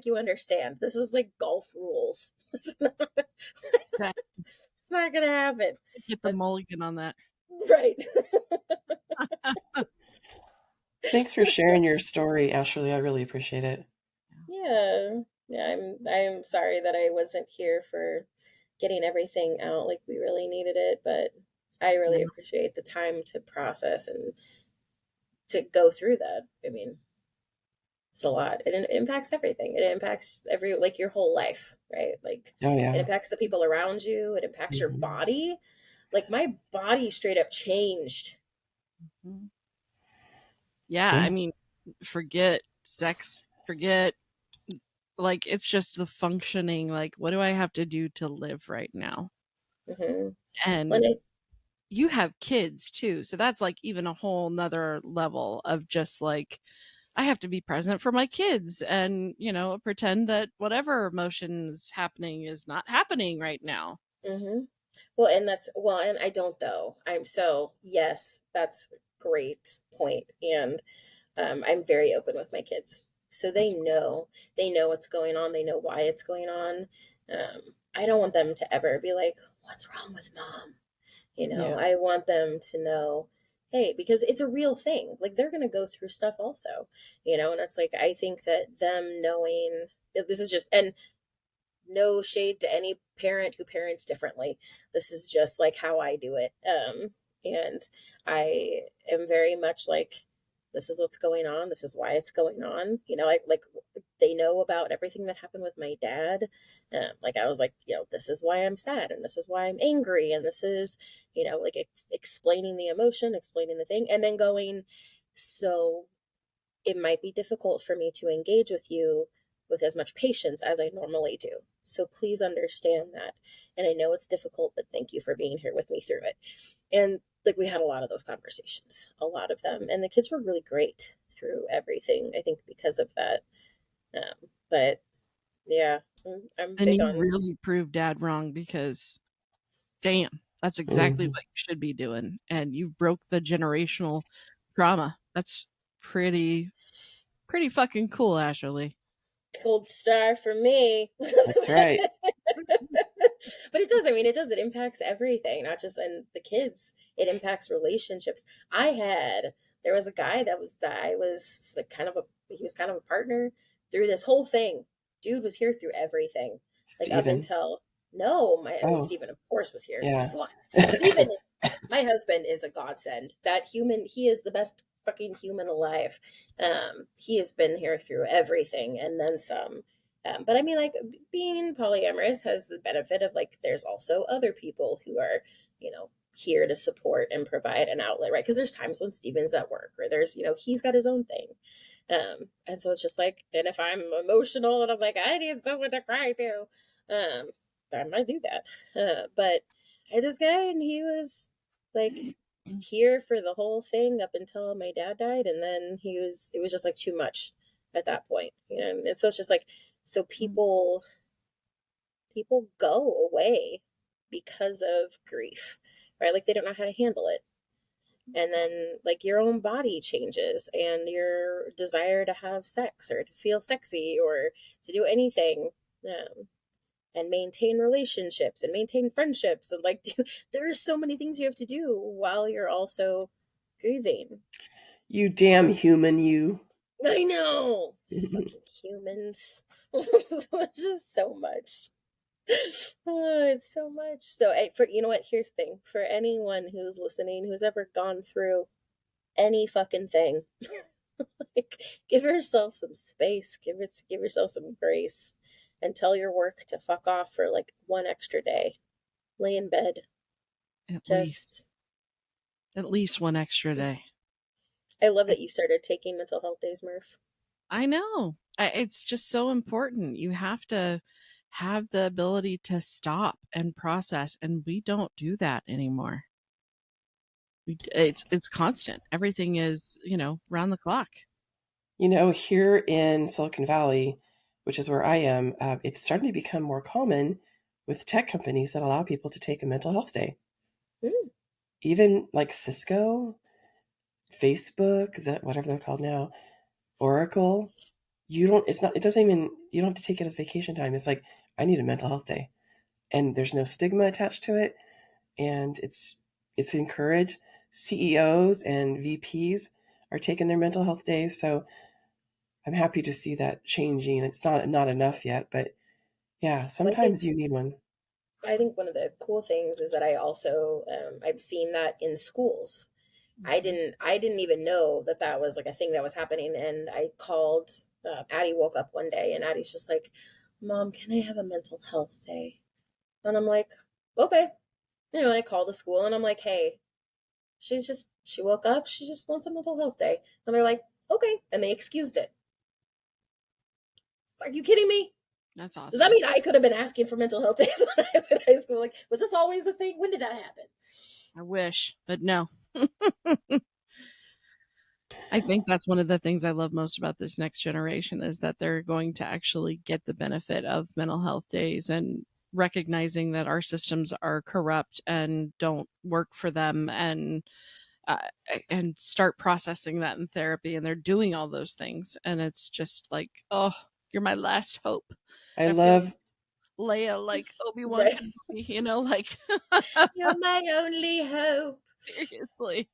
you understand. This is like golf rules. It's not going to happen. Get the That's mulligan on that. right. Thanks for sharing your story, Asherlee. I really appreciate it. Yeah. Yeah, I'm sorry that I wasn't here for getting everything out like we really needed it, but I really Yeah. appreciate the time to process and to go through that. It's a lot. It impacts everything. It impacts like your whole life, right? Like, Oh, it yeah. impacts the people around you. It impacts your Mm-hmm. body. Like, my body straight up changed. Mhm. Yeah, Yeah. forget sex, forget, like, it's just the functioning, like, what do I have to do to live right now? Mm-hmm. When And you have kids too, so that's like even a whole nother level of just like, I have to be present for my kids and, pretend that whatever emotion's happening is not happening right now. mm-hmm. And I don't though. Yes, that's great point. And I'm very open with my kids, so That's they know what's going on. They know why it's going on. I don't want them to ever be like, "What's wrong with mom?" Yeah. I want them to know, hey, because it's a real thing. Like, they're gonna go through stuff also, and it's like, I think that them knowing, this is just, and no shade to any parent who parents differently. This is just like how I do it. And I am very much like, this is what's going on. This is why it's going on. Like they know about everything that happened with my dad. Like, I was like, this is why I'm sad, and this is why I'm angry, and this is, like, explaining the emotion, explaining the thing, and then going, so it might be difficult for me to engage with you with as much patience as I normally do. So please understand that. And I know it's difficult, but thank you for being here with me through it. And like, we had a lot of those conversations, a lot of them. And the kids were really great through everything, I think, because of that. But yeah, I'm And big you on. really proved dad wrong because, damn, that's exactly mm-hmm. what you should be doing. And you broke the generational trauma. That's pretty fucking cool, Asherlee. Gold star for me. That's right. But it does. I mean, it does. It impacts everything, not just and the kids. It impacts relationships. There was a guy that I was like he was kind of a partner through this whole thing. Dude was here through everything, like up Stephen. until no, Oh, Stephen of course was here. yeah. Fuck, Stephen, my husband is a godsend. That human, he is the best fucking human alive. He has been here through everything and then some. But I mean, like being polyamorous has the benefit of like there's also other people who are, here to support and provide an outlet, right? Because there's times when Steven's at work or there's, he's got his own thing. And so it's just like, and if I'm emotional and I'm like, I need someone to cry to, I might do that. But I had this guy and he was like here for the whole thing up until my dad died. And then it was just like too much at that point. And so it's just like, so people go away because of grief, right? Like they don't know how to handle it. And then like your own body changes and your desire to have sex or to feel sexy or to do anything, and maintain relationships and maintain friendships and like there's so many things you have to do while you're also grieving. You damn human, you. I know. Fucking humans. It's just so much. Oh, it's so much. So, you know what? Here's the thing. For anyone who's listening, who's ever gone through any fucking thing, like, give yourself some space. Give yourself some grace, and tell your work to fuck off for like one extra day. Lay in bed. At least one extra day. I love that you started taking mental health days, Merf. I know. It's just so important. You have to have the ability to stop and process, and we don't do that anymore. It's constant. Everything is, round the clock. Here in Silicon Valley, which is where I am, it's starting to become more common with tech companies that allow people to take a mental health day. Even like Cisco, Facebook, is that whatever they're called now, Oracle, you don't have to take it as vacation time. It's like, I need a mental health day. And there's no stigma attached to it. And it's encouraged. CEOs and VPs are taking their mental health days. So I'm happy to see that changing. It's not enough yet, but yeah, sometimes you need one. I think one of the cool things is that I also I've seen that in schools. I didn't even know that was like a thing that was happening. And I called, Addie woke up one day and Addie's just like, Mom, can I have a mental health day? And I'm like, okay. I call the school and I'm like, hey, she woke up. She just wants a mental health day. And they're like, okay. And they excused it. Are you kidding me? That's awesome. Does that mean I could have been asking for mental health days when I was in high school? Like, was this always a thing? When did that happen? I wish, but no. I think that's one of the things I love most about this next generation is that they're going to actually get the benefit of mental health days and recognizing that our systems are corrupt and don't work for them and start processing that in therapy. And they're doing all those things. And it's just like, oh, you're my last hope. I love Leia, like Obi-Wan, right. like you're my only hope. Seriously.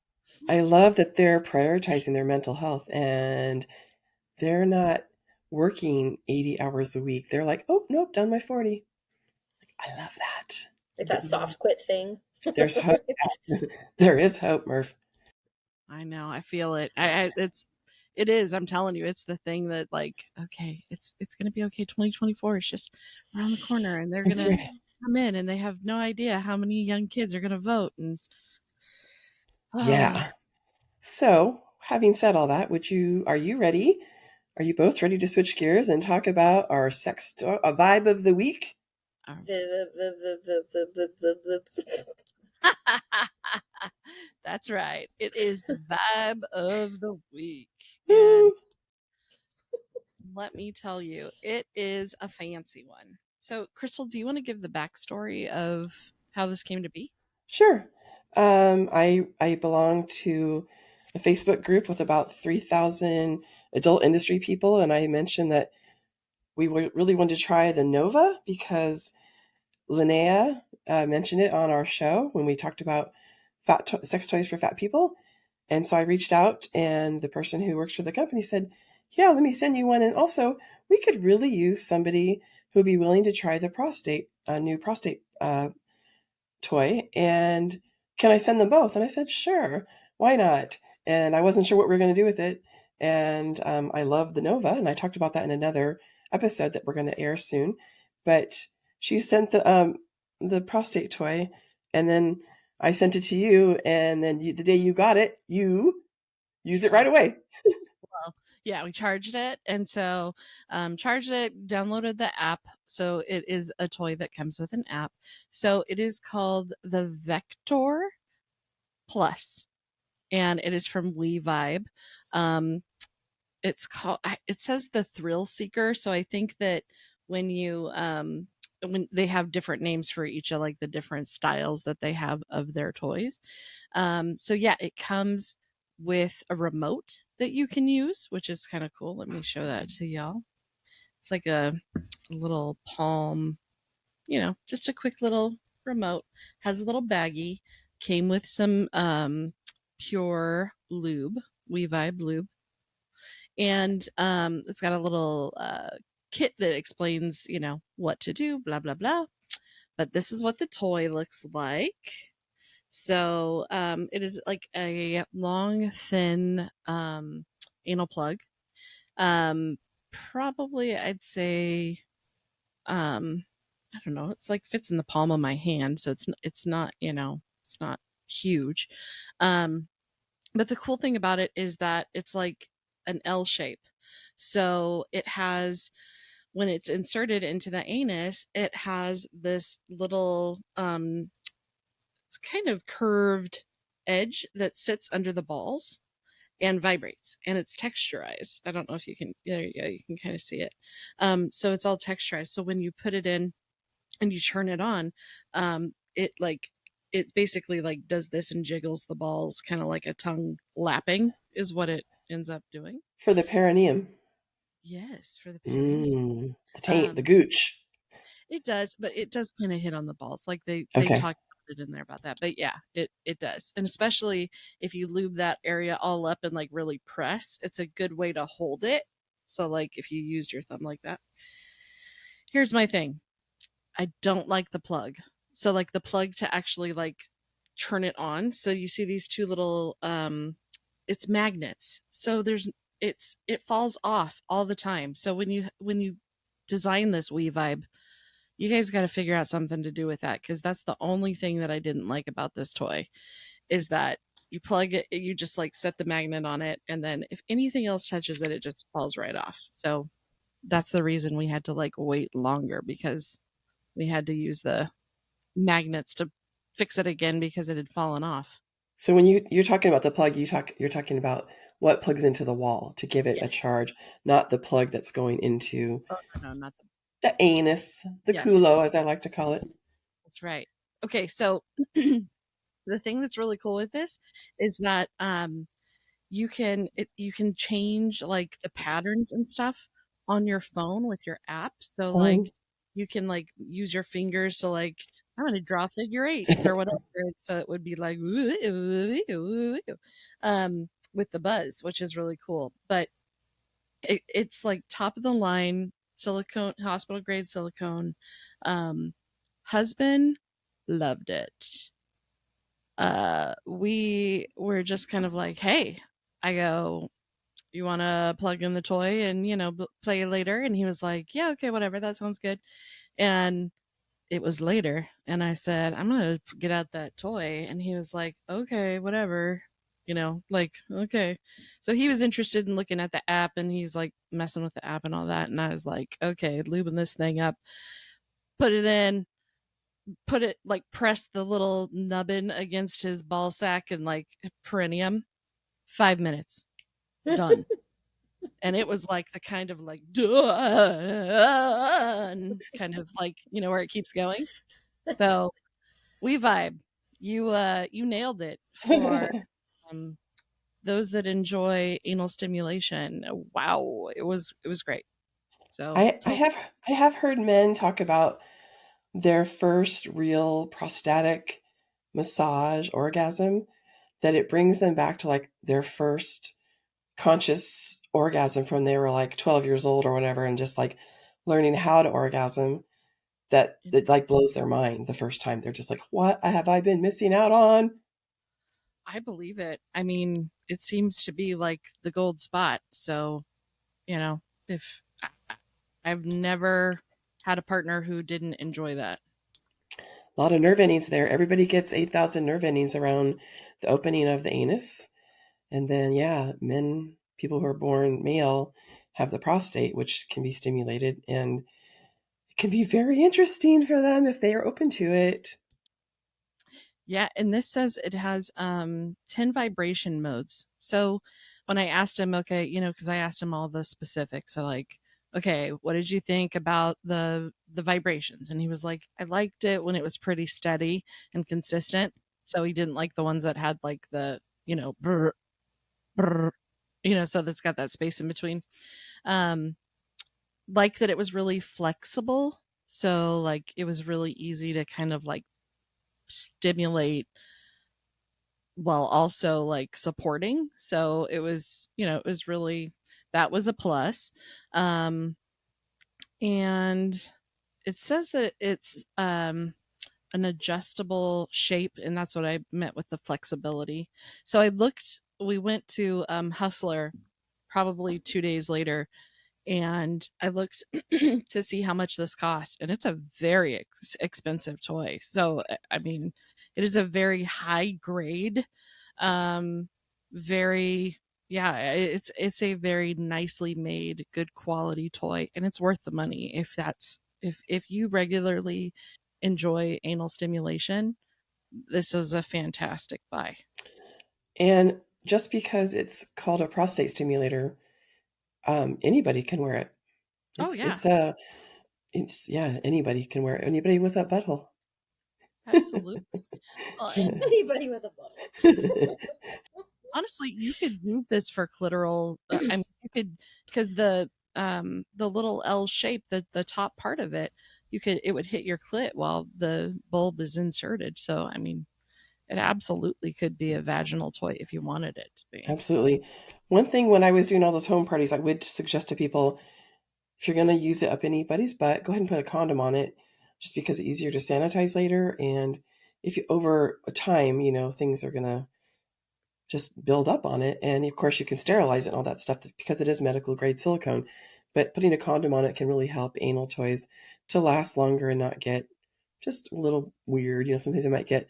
I love that they're prioritizing their mental health and they're not working 80 hours a week. They're like, oh, nope, done my 40. I love that. Like that soft quit thing. There's hope. There is hope, Merf. I know. I feel it. It is. I'm telling you, it's the thing that like, okay, it's going to be okay. 2024 is just around the corner and they're going to come in and they have no idea how many young kids are going to vote. And yeah. So having said all that, are you ready? Are you both ready to switch gears and talk about our a vibe of the week? That's right. It is the vibe of the week. And let me tell you, it is a fancy one. So, Crystal, do you want to give the backstory of how this came to be? Sure. I belong to a Facebook group with about 3,000 adult industry people, and I mentioned that we really wanted to try the Nova because Linnea mentioned it on our show when we talked about sex toys for fat people. And so I reached out, and the person who works for the company said, yeah, let me send you one. And also, we could really use somebody who would be willing to try the new prostate toy. And can I send them both? And I said, sure, why not? And I wasn't sure what we were going to do with it. And I love the Nova, and I talked about that in another episode that we're going to air soon. But she sent the prostate toy, and then I sent it to you, and then the day you got it, you used it right away. Well, yeah, we charged it. And so charged it, downloaded the app. So it is a toy that comes with an app. So it is called the Vector Plus, and it is from We-Vibe. It's called, it says the Thrill Seeker. So I think that when you, when they have different names for each of like the different styles that they have of their toys. So yeah, it comes with a remote that you can use, which is kind of cool. Let me show that to y'all. It's like a little palm, just a quick little remote. Has a little baggie. Came with some pure lube, We-Vibe lube. And it's got a little kit that explains, what to do, blah, blah, blah. But this is what the toy looks like. So it is like a long, thin anal plug. Probably, I'd say, I don't know. It's like fits in the palm of my hand, so it's not it's not huge. But the cool thing about it is that it's like an L shape. So it has, when it's inserted into the anus, it has this little kind of curved edge that sits under the balls and vibrates, and it's texturized. I don't know if you can, there you go, you can kind of see it. So it's all texturized. So when you put it in and you turn it on, it basically like does this and jiggles the balls, kind of like a tongue lapping is what it ends up doing. For the perineum. Yes, for the perineum. The taint, the gooch. It does, but it does kind of hit on the balls. Like they Okay. talk about it in there about that. But yeah, it does. And especially if you lube that area all up and like really press, it's a good way to hold it. So like if you used your thumb like that. Here's my thing. I don't like the plug. So like the plug to actually like turn it on. So you see these two little it's magnets. So it falls off all the time. So when you design this We-Vibe, you guys got to figure out something to do with that, because that's the only thing that I didn't like about this toy, is that you plug it, you just like set the magnet on it, and then if anything else touches it, it just falls right off. So that's the reason we had to like wait longer, because we had to use the magnets to fix it again because it had fallen off. So when you're talking about the plug, you're talking about what plugs into the wall to give it a charge, not the plug that's going into no, not the anus, the culo, as I like to call it. That's right. Okay, so the thing that's really cool with this is that you can change like the patterns and stuff on your phone with your app. So like you can like use your fingers to like, I'm going to draw figure eights or whatever. So it would be like with the buzz, which is really cool. But it's like top of the line silicone, hospital grade silicone. Husband loved it. We were just kind of like, hey, I go, you want to plug in the toy and play later? And he was like, yeah, okay, whatever, that sounds good. And it was later, and I said, I'm gonna get out that toy, and he was like, okay, whatever, like, okay. So he was interested in looking at the app, and he's like messing with the app and all that, and I was like, okay, lubing this thing up, put it in, like press the little nubbin against his ball sack and like perineum. 5 minutes done. And it was like the kind of like done kind of like where it keeps going. So We-Vibe, you nailed it for those that enjoy anal stimulation. Wow, it was great. So I have heard men talk about their first real prostatic massage orgasm, that it brings them back to like their first conscious orgasm from they were like 12 years old or whatever, and just like learning how to orgasm, that it like blows their mind the first time. They're just like, what have I been missing out on? I believe it. I mean, it seems to be like the gold spot. So, you know, if I've never had a partner who didn't enjoy that. A lot of nerve endings there. Everybody gets 8,000 nerve endings around the opening of the anus. And then, yeah, people who are born male, have the prostate, which can be stimulated, and it can be very interesting for them if they are open to it. Yeah, and this says it has 10 vibration modes. So when I asked him, okay, you know, because I asked him all the specifics, so like, okay, what did you think about the vibrations? And he was like, I liked it when it was pretty steady and consistent. So he didn't like the ones that had like the, you know, brr, brr, you know, so that's got that space in between. Um, like that it was really flexible. So like it was really easy to kind of like stimulate while also like supporting. So it was, you know, it was really, that was a plus. Um, and it says that it's an adjustable shape, and that's what I meant with the flexibility. So we went to Hustler probably 2 days later, and I looked to see how much this cost, and it's a very expensive toy. So I mean, it is a very high grade, um, very yeah. It's a very nicely made, good quality toy, and it's worth the money if that's if you regularly enjoy anal stimulation. This is a fantastic buy. And just because it's called a prostate stimulator, anybody can wear it. Oh It's yeah, it's a it's yeah, anybody can wear it. Anybody with a butthole. absolutely. Well, and Anybody with a bottle. honestly, you could use this for clitoral. I mean, you could because the little L shape, the top part of it, it would hit your clit while the bulb is inserted. So I mean, it absolutely could be a vaginal toy if you wanted it to be. Absolutely. One thing when I was doing all those home parties, I would suggest to people, if you're going to use it up anybody's butt, go ahead and put a condom on it, just because it's easier to sanitize later. And if you over time, things are going to just build up on it. And of course, you can sterilize it and all that stuff because it is medical grade silicone. But putting a condom on it can really help anal toys to last longer and not get just a little weird. Sometimes it might get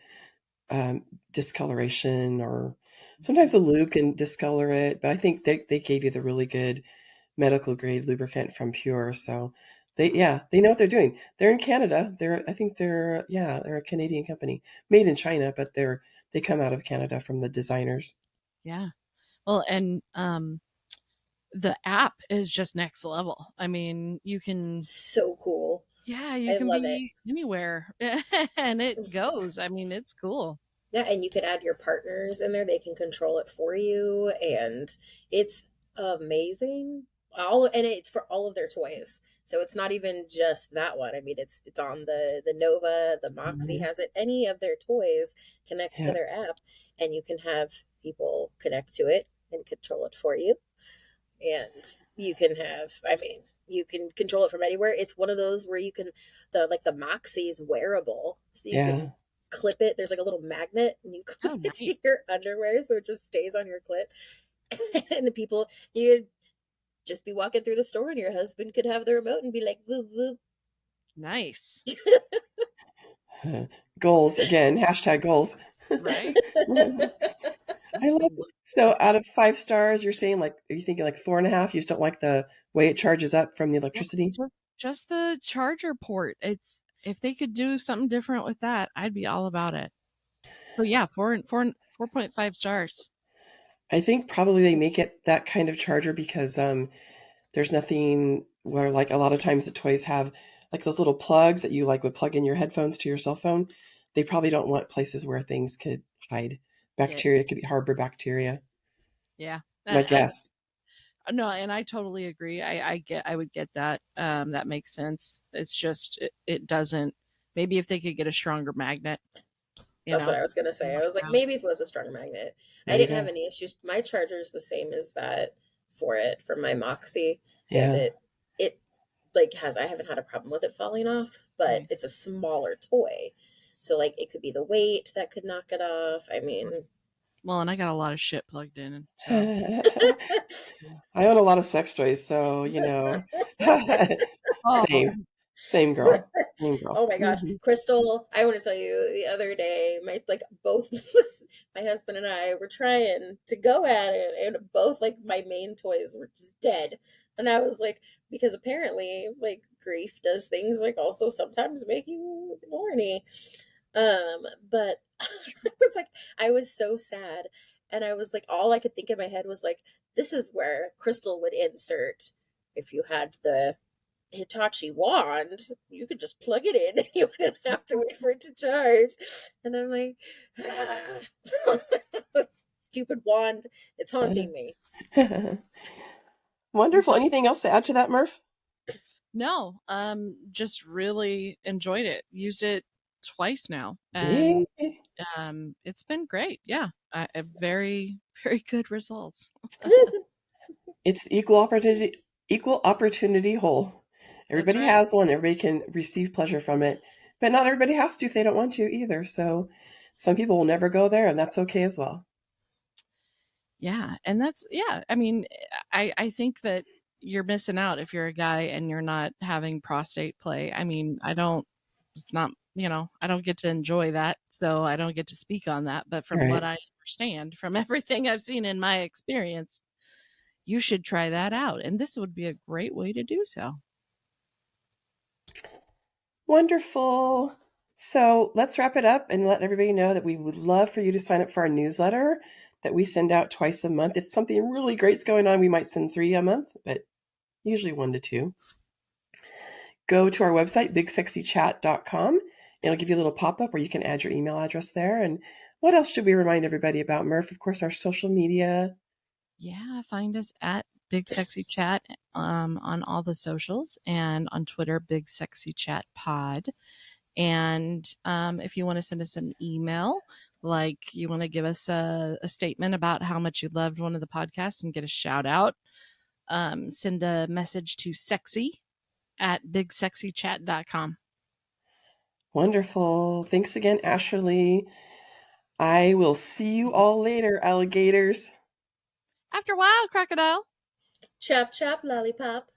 discoloration, or sometimes the lube can discolor it. But I think they gave you the really good medical grade lubricant from Pure. So they know what they're doing. They're in Canada. I think they're a Canadian company made in China, but they come out of Canada from the designers. Yeah. Well, and the app is just next level. I mean, you can So cool. yeah, you I can love it. be anywhere and it goes. I mean, it's cool. Yeah, and you could add your partners in there. They can control it for you, and it's amazing. And it's for all of their toys. So it's not even just that one. I mean, it's on the Nova, the Moxie Mhm. has it. Any of their toys connects to Yeah, their app, and you can have people connect to it and control it for you. And you can have, I mean, you can control it from anywhere. It's one of those where you can the Moxie is wearable, so you can yeah, clip it. There's like a little magnet, and you clip Oh, it to nice. your underwear, so it just stays on your clit. And the people, you could just be walking through the store, and your husband could have the remote and be like, "Boop boop." Nice. goals again. Hashtag goals. Right? I love it. So out of 5 stars, you're saying, like, are you thinking like 4.5? You just don't like the way it charges up from the Well, electricity? just the charger port. It's if they could do something different with that, I'd be all about it. So yeah, 4.5 stars. I think probably they make it that kind of charger because there's nothing where, like, a lot of times the toys have like those little plugs that you like would plug in your headphones to your cell phone. They probably don't want places where things could hide Yeah, bacteria, could be harbor bacteria. yeah. My And guess. no, and I totally agree. I would get that. That makes sense. It's just it doesn't Maybe if they could get a stronger magnet. That's what I was gonna say. I was like, maybe if it was a strong magnet. I didn't have any issues. My charger's the same as that for my Moxie. Yeah. It like I haven't had a problem with it falling off, but Nice. it's a smaller toy. So like it could be the weight that could knock it off. I mean, well, and I got a lot of shit plugged in. So. I own a lot of sex toys, so you know. Same girl. Oh my gosh, Crystal! I want to tell you, the other day, both my husband and I were trying to go at it, and both like my main toys were just dead, and I was like, because apparently like grief does things like also sometimes make you horny, but I was so sad, and I was like, all I could think in my head was like, this is where Crystal would insert if you had the Hitachi wand, you could just plug it in and you wouldn't have to wait for it to charge. And I'm like, stupid wand, it's haunting me. Wonderful. Anything else to add to that, Merf? No, just really enjoyed it. Used it twice now, and it's been great. Yeah, very, very good results. It's the equal opportunity hole. Everybody has one. Everybody can receive pleasure from it, but not everybody has to if they don't want to either. So some people will never go there, and that's okay as well. Yeah, and I mean, I think that you're missing out if you're a guy and you're not having prostate play. I mean, it's not, I don't get to enjoy that, so I don't get to speak on that. But from what I understand, from everything I've seen in my experience, you should try that out. And this would be a great way to do so. Wonderful. So let's wrap it up and let everybody know that we would love for you to sign up for our newsletter that we send out twice a month. If something really great's going on, we might send 3 a month, but usually 1 to 2. Go to our website, BigSexyChat.com. It'll give you a little pop-up where you can add your email address there. And what else should we remind everybody about, Merf? Of course, our social media. Yeah, find us at BigSexyChat on all the socials, and on Twitter, BigSexyChatPod. And if you want to send us an email, like you want to give us a statement about how much you loved one of the podcasts and get a shout out, send a message to sexy@bigsexychat.com. Wonderful. Thanks again, Asherlee. I will see you all later, alligators. After a while, crocodile. Chop, chop, lollipop.